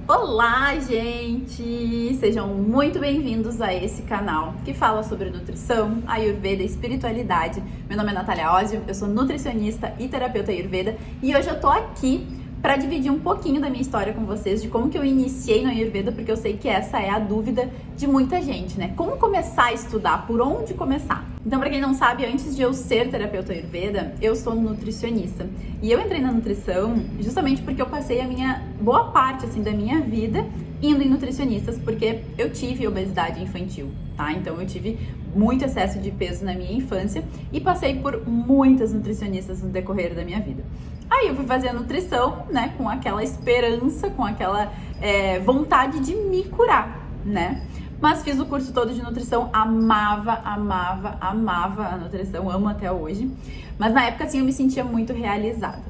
Olá, gente! Sejam muito bem-vindos a esse canal que fala sobre nutrição, Ayurveda e espiritualidade. Meu nome é Natália Ósio, eu sou nutricionista e terapeuta Ayurveda e hoje eu tô aqui para dividir um pouquinho da minha história com vocês, de como que eu iniciei no Ayurveda, porque eu sei que essa é a dúvida de muita gente, né? Como começar a estudar? Por onde começar? Então, para quem não sabe, antes de eu ser terapeuta Ayurveda, eu sou nutricionista. E eu entrei na nutrição justamente porque eu passei a minha boa parte, assim, da minha vida indo em nutricionistas, porque eu tive obesidade infantil, tá? Então, eu tive muito excesso de peso na minha infância e passei por muitas nutricionistas no decorrer da minha vida. Aí eu fui fazer a nutrição, né, com aquela esperança, com aquela vontade de me curar, né? Mas fiz o curso todo de nutrição, amava a nutrição, amo até hoje. Mas na época, assim, eu me sentia muito realizada.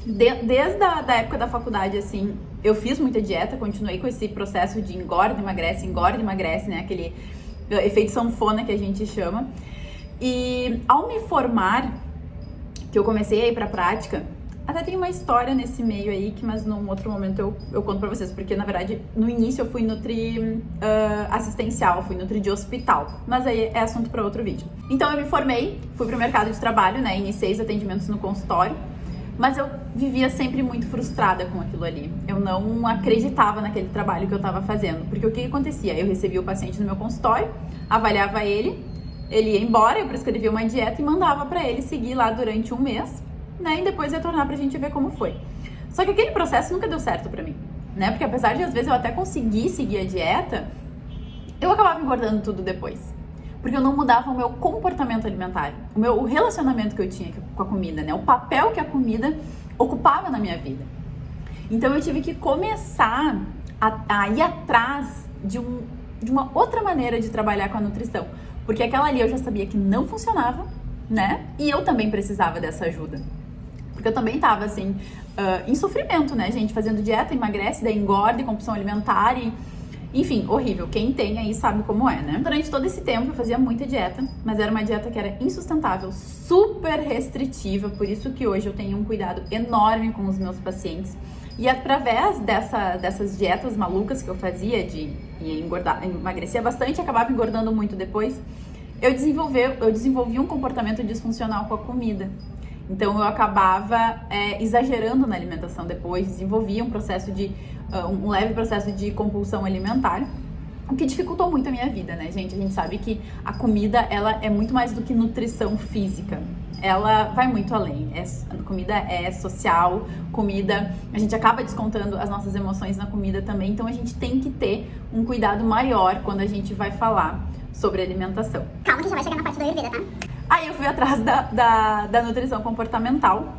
Desde a época da faculdade, assim, eu fiz muita dieta, continuei com esse processo de engorda, emagrece, né? Aquele efeito sanfona que a gente chama. E ao me formar, que eu comecei a ir pra prática, até tem uma história nesse meio aí, mas num outro momento eu conto pra vocês, porque na verdade no início eu fui nutri assistencial, fui nutri de hospital, mas aí é assunto pra outro vídeo. Então eu me formei, fui pro mercado de trabalho, né, iniciei os atendimentos no consultório, mas eu vivia sempre muito frustrada com aquilo ali. Eu não acreditava naquele trabalho que eu tava fazendo, porque o que acontecia? Eu recebia o paciente no meu consultório, avaliava ele ia embora, eu prescrevia uma dieta e mandava pra ele seguir lá durante um mês, né? E depois retornar pra gente ver como foi. Só que aquele processo nunca deu certo pra mim, né? Porque apesar de às vezes eu até conseguir seguir a dieta, eu acabava engordando tudo depois. Porque eu não mudava o meu comportamento alimentar, o relacionamento que eu tinha com a comida, né? O papel que a comida ocupava na minha vida. Então eu tive que começar a ir atrás de uma outra maneira de trabalhar com a nutrição. Porque aquela ali eu já sabia que não funcionava, né? E eu também precisava dessa ajuda. Porque eu também tava, assim, em sofrimento, né, gente? Fazendo dieta, emagrece, daí engorda, compulsão alimentar e... Enfim, horrível. Quem tem aí sabe como é, né? Durante todo esse tempo eu fazia muita dieta, mas era uma dieta que era insustentável, super restritiva, por isso que hoje eu tenho um cuidado enorme com os meus pacientes. E através dessas dietas malucas que eu fazia de engordar, emagrecia bastante, acabava engordando muito depois, eu desenvolvi um comportamento disfuncional com a comida. Então eu acabava exagerando na alimentação depois, desenvolvia um leve processo de compulsão alimentar, o que dificultou muito a minha vida, né, gente? A gente sabe que a comida, ela é muito mais do que nutrição física. Ela vai muito além. Comida é social, a gente acaba descontando as nossas emoções na comida também, então a gente tem que ter um cuidado maior quando a gente vai falar sobre alimentação. Calma que já vai chegar na parte do Ayurveda, tá? Aí eu fui atrás da nutrição comportamental,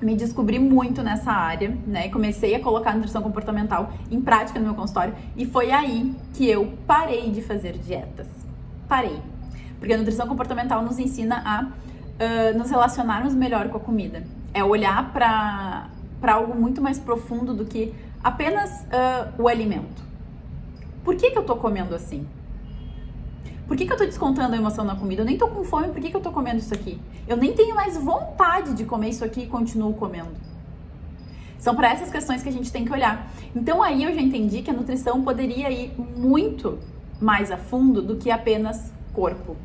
me descobri muito nessa área, né? Comecei a colocar a nutrição comportamental em prática no meu consultório e foi aí que eu parei de fazer dietas. Parei. Porque a nutrição comportamental nos ensina a nos relacionarmos melhor com a comida. É olhar para algo muito mais profundo do que apenas o alimento. Por que eu tô comendo assim? Por que eu tô descontando a emoção na comida? Eu nem tô com fome, por que eu tô comendo isso aqui? Eu nem tenho mais vontade de comer isso aqui e continuo comendo. São para essas questões que a gente tem que olhar. Então aí eu já entendi que a nutrição poderia ir muito mais a fundo do que apenas corpo.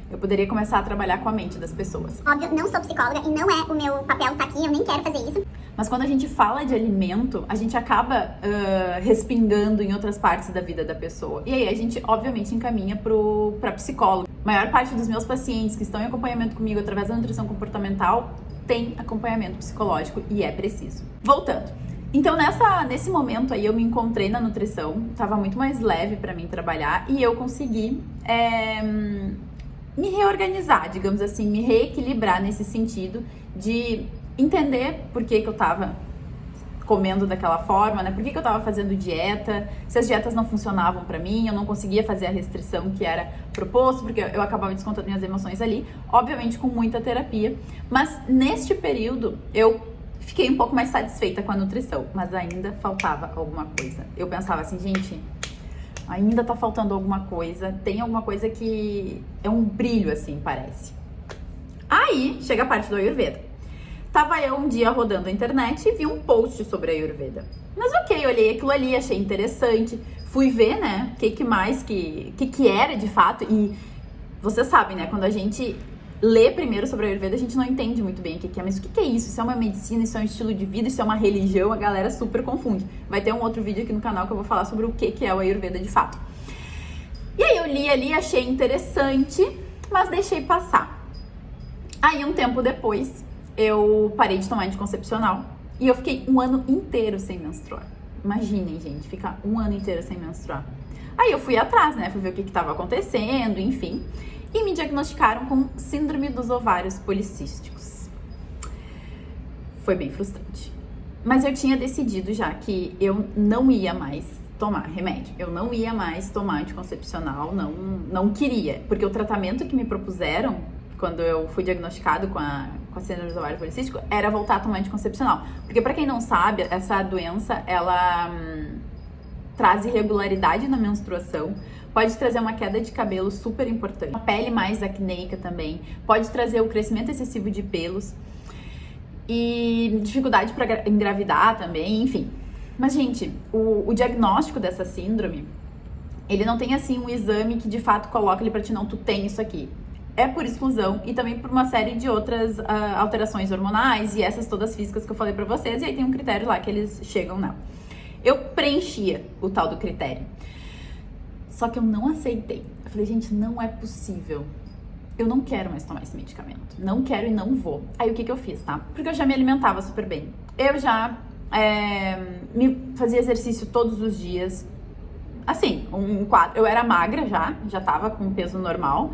Eu poderia começar a trabalhar com a mente das pessoas. Óbvio, não sou psicóloga e não é o meu papel tá aqui, eu nem quero fazer isso. Mas quando a gente fala de alimento, a gente acaba respingando em outras partes da vida da pessoa. E aí a gente, obviamente, encaminha pra psicólogo. A maior parte dos meus pacientes que estão em acompanhamento comigo através da nutrição comportamental tem acompanhamento psicológico e é preciso. Voltando. Então, nesse momento aí, eu me encontrei na nutrição, tava muito mais leve pra mim trabalhar e eu consegui me reorganizar, digamos assim, me reequilibrar nesse sentido de entender por que eu tava comendo daquela forma, né? Por que eu tava fazendo dieta, se as dietas não funcionavam pra mim, eu não conseguia fazer a restrição que era proposto, porque eu acabava descontando minhas emoções ali, obviamente com muita terapia, mas neste período eu fiquei um pouco mais satisfeita com a nutrição, mas ainda faltava alguma coisa. Eu pensava assim, gente, ainda tá faltando alguma coisa, tem alguma coisa que é um brilho assim, parece. Aí chega a parte do Ayurveda. Tava eu um dia rodando a internet e vi um post sobre a Ayurveda. Mas ok, olhei aquilo ali, achei interessante. Fui ver, né, o que era de fato. E vocês sabem, né, quando a gente lê primeiro sobre a Ayurveda, a gente não entende muito bem o que é. Mas o que é isso? Isso é uma medicina, isso é um estilo de vida, isso é uma religião? A galera super confunde. Vai ter um outro vídeo aqui no canal que eu vou falar sobre o que é o Ayurveda de fato. E aí eu li ali, achei interessante, mas deixei passar. Aí um tempo depois, eu parei de tomar anticoncepcional e eu fiquei um ano inteiro sem menstruar. Imaginem, gente, ficar um ano inteiro sem menstruar. Aí eu fui atrás, né? Fui ver o que estava acontecendo, enfim. E me diagnosticaram com síndrome dos ovários policísticos. Foi bem frustrante. Mas eu tinha decidido já que eu não ia mais tomar remédio. Eu não ia mais tomar anticoncepcional, não queria. Porque o tratamento que me propuseram quando eu fui diagnosticado com a síndrome do ovário policístico era voltar a tomar anticoncepcional. Porque pra quem não sabe, essa doença, ela traz irregularidade na menstruação, pode trazer uma queda de cabelo super importante, uma pele mais acneica também, pode trazer o crescimento excessivo de pelos e dificuldade para engravidar também, enfim. Mas, gente, o diagnóstico dessa síndrome, ele não tem, assim, um exame que de fato coloca ali pra ti, não, tu tem isso aqui. É por exclusão e também por uma série de outras alterações hormonais e essas todas físicas que eu falei pra vocês, e aí tem um critério lá que eles chegam não. Eu preenchia o tal do critério. Só que eu não aceitei. Eu falei, gente, não é possível. Eu não quero mais tomar esse medicamento. Não quero e não vou. Aí o que eu fiz, tá? Porque eu já me alimentava super bem. Eu já fazia exercício todos os dias. Assim, eu era magra já tava com peso normal.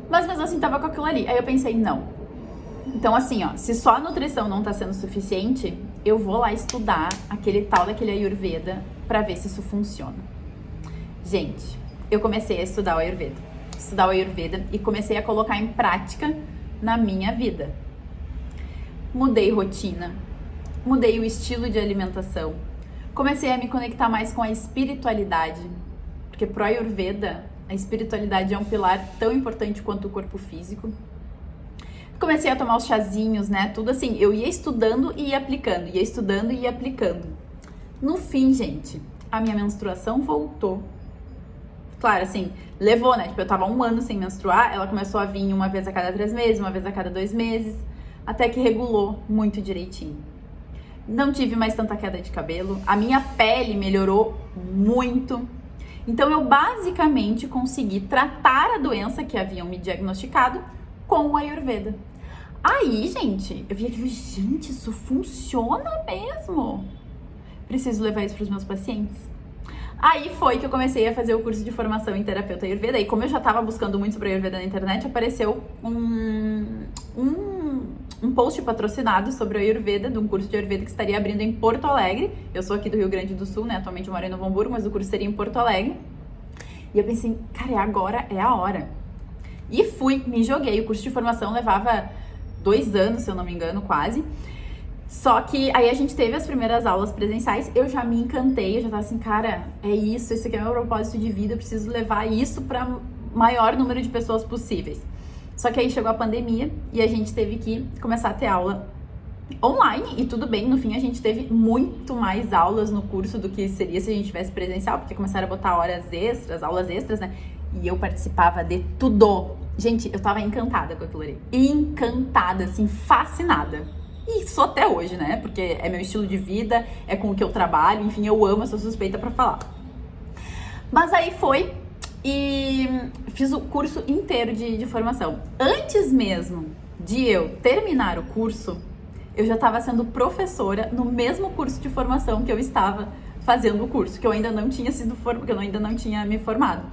Mas mesmo assim tava com aquilo ali. Aí eu pensei, não. Então assim, ó, se só a nutrição não tá sendo suficiente, eu vou lá estudar aquele tal daquele Ayurveda pra ver se isso funciona. Gente, eu comecei a estudar o Ayurveda e comecei a colocar em prática na minha vida. Mudei rotina, mudei o estilo de alimentação, comecei a me conectar mais com a espiritualidade, porque pro Ayurveda a espiritualidade é um pilar tão importante quanto o corpo físico. Comecei a tomar os chazinhos, né? Tudo assim, eu ia estudando e ia aplicando, ia estudando e ia aplicando. No fim, gente, a minha menstruação voltou. Claro, assim, levou, né? Tipo, eu tava um ano sem menstruar, ela começou a vir uma vez a cada 3 meses, uma vez a cada 2 meses, até que regulou muito direitinho. Não tive mais tanta queda de cabelo, a minha pele melhorou muito. Então, eu basicamente consegui tratar a doença que haviam me diagnosticado com o Ayurveda. Aí, gente, eu vi aquilo, gente, isso funciona mesmo. Preciso levar isso para os meus pacientes. Aí foi que eu comecei a fazer o curso de formação em terapeuta Ayurveda. E como eu já estava buscando muito sobre Ayurveda na internet, apareceu um post patrocinado sobre o Ayurveda, de um curso de Ayurveda que estaria abrindo em Porto Alegre. Eu sou aqui do Rio Grande do Sul, né? Atualmente eu moro em Novo Hamburgo, mas o curso seria em Porto Alegre. E eu pensei, cara, agora é a hora. E fui, me joguei. O curso de formação levava 2 anos, se eu não me engano, quase. Só que aí a gente teve as primeiras aulas presenciais, eu já me encantei, eu já tava assim, cara, é isso, esse aqui é o meu propósito de vida, eu preciso levar isso para maior número de pessoas possíveis. Só que aí chegou a pandemia e a gente teve que começar a ter aula online e tudo bem, no fim a gente teve muito mais aulas no curso do que seria se a gente tivesse presencial, porque começaram a botar horas extras, aulas extras, né? E eu participava de tudo. Gente, eu tava encantada com aquilo ali. Encantada, assim, fascinada. E sou até hoje, né? Porque é meu estilo de vida, é com o que eu trabalho, enfim, eu amo, eu sou suspeita pra falar. Mas aí foi e fiz o curso inteiro de formação. Antes mesmo de eu terminar o curso, eu já estava sendo professora no mesmo curso de formação que eu estava fazendo o curso, que eu ainda não tinha que eu ainda não tinha me formado.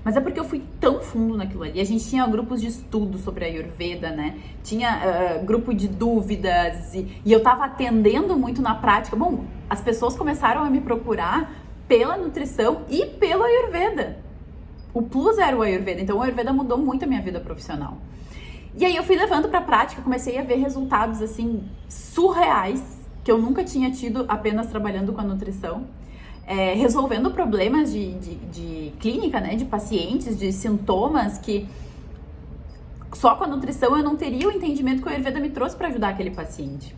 Mas é porque eu fui tão fundo naquilo ali. A gente tinha grupos de estudo sobre a Ayurveda, né? Tinha grupo de dúvidas e eu tava atendendo muito na prática. Bom, as pessoas começaram a me procurar pela nutrição e pelo Ayurveda. O plus era o Ayurveda, então o Ayurveda mudou muito a minha vida profissional. E aí eu fui levando pra prática, comecei a ver resultados, assim, surreais, que eu nunca tinha tido apenas trabalhando com a nutrição. Resolvendo problemas de clínica, né, de pacientes, de sintomas que só com a nutrição eu não teria o entendimento que o Ayurveda me trouxe para ajudar aquele paciente.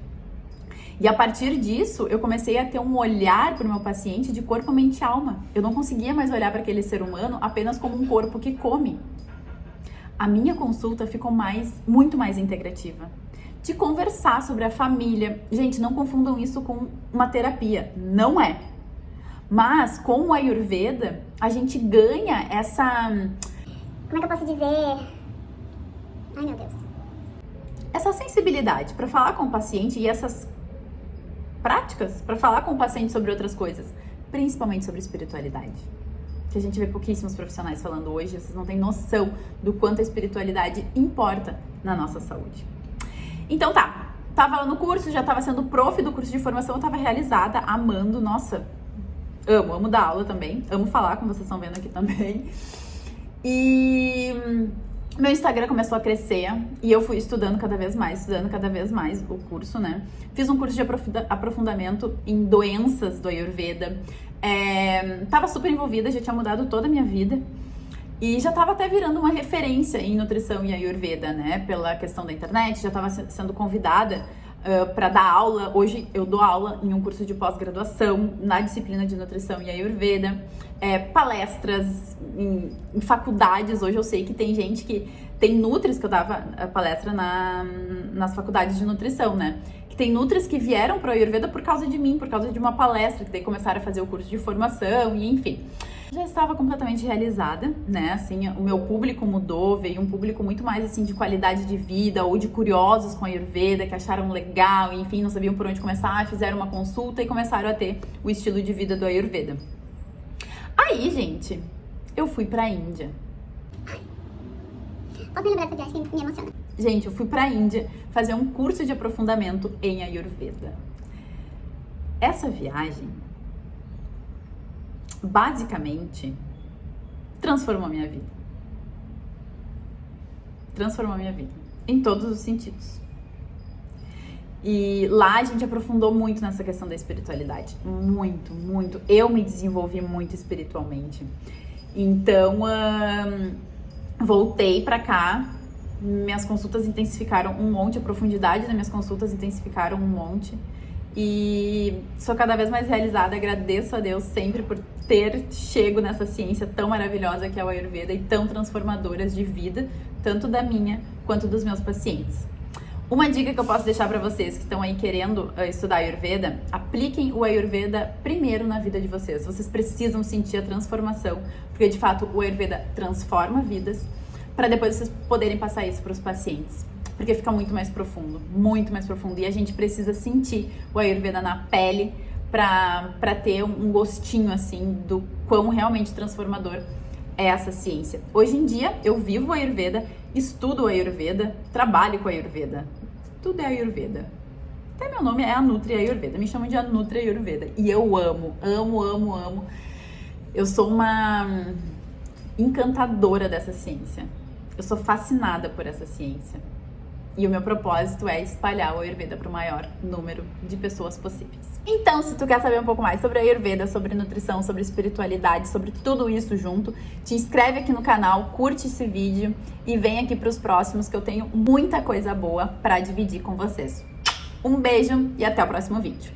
E a partir disso, eu comecei a ter um olhar para o meu paciente de corpo, mente e alma. Eu não conseguia mais olhar para aquele ser humano apenas como um corpo que come. A minha consulta ficou muito mais integrativa. De conversar sobre a família. Gente, não confundam isso com uma terapia. Não é. Mas com o Ayurveda, a gente ganha essa... Como é que eu posso dizer? Ai, meu Deus. Essa sensibilidade para falar com o paciente e essas práticas para falar com o paciente sobre outras coisas, principalmente sobre espiritualidade. Que a gente vê pouquíssimos profissionais falando hoje, vocês não têm noção do quanto a espiritualidade importa na nossa saúde. Então tá, tava lá no curso, já tava sendo prof do curso de formação, eu tava realizada, amando, nossa, amo dar aula também, amo falar, como vocês estão vendo aqui também. E meu Instagram começou a crescer e eu fui estudando cada vez mais o curso, né? Fiz um curso de aprofundamento em doenças do Ayurveda. Tava super envolvida, já tinha mudado toda a minha vida. E já tava até virando uma referência em nutrição e Ayurveda, né? Pela questão da internet, já tava sendo convidada para dar aula. Hoje eu dou aula em um curso de pós-graduação na disciplina de nutrição e Ayurveda. Palestras em faculdades. Hoje eu sei que tem gente que tem nutris, que eu dava palestra nas faculdades de nutrição, né? Que tem nutris que vieram para o Ayurveda por causa de mim, por causa de uma palestra, que daí começaram a fazer o curso de formação e enfim. Já estava completamente realizada, né? Assim, o meu público mudou, veio um público muito mais assim de qualidade de vida ou de curiosos com a Ayurveda, que acharam legal, enfim, não sabiam por onde começar, fizeram uma consulta e começaram a ter o estilo de vida do Ayurveda. Aí, gente, eu fui pra Índia. Posso me lembrar dessa viagem que me emociona? Gente, eu fui pra Índia fazer um curso de aprofundamento em Ayurveda. Essa viagem, basicamente, transformou a minha vida. Transformou a minha vida, em todos os sentidos. E lá a gente aprofundou muito nessa questão da espiritualidade. Muito, muito. Eu me desenvolvi muito espiritualmente. Então, voltei pra cá. Minhas consultas intensificaram um monte. A profundidade das minhas consultas intensificaram um monte. E sou cada vez mais realizada. Agradeço a Deus sempre por ter chego nessa ciência tão maravilhosa que é o Ayurveda e tão transformadoras de vida, tanto da minha quanto dos meus pacientes. Uma dica que eu posso deixar para vocês que estão aí querendo estudar Ayurveda: apliquem o Ayurveda primeiro na vida de vocês. Vocês precisam sentir a transformação, porque de fato o Ayurveda transforma vidas, para depois vocês poderem passar isso para os pacientes. Porque fica muito mais profundo, e a gente precisa sentir o Ayurveda na pele para ter um gostinho assim do quão realmente transformador é essa ciência. Hoje em dia eu vivo o Ayurveda, estudo o Ayurveda, trabalho com o Ayurveda. Tudo é Ayurveda. Até meu nome é a Nutri Ayurveda. Me chamam de a Nutri Ayurveda. E eu amo. Eu sou uma encantadora dessa ciência. Eu sou fascinada por essa ciência. E o meu propósito é espalhar o Ayurveda para o maior número de pessoas possíveis. Então, se tu quer saber um pouco mais sobre Ayurveda, sobre nutrição, sobre espiritualidade, sobre tudo isso junto, te inscreve aqui no canal, curte esse vídeo e vem aqui para os próximos, que eu tenho muita coisa boa para dividir com vocês. Um beijo e até o próximo vídeo.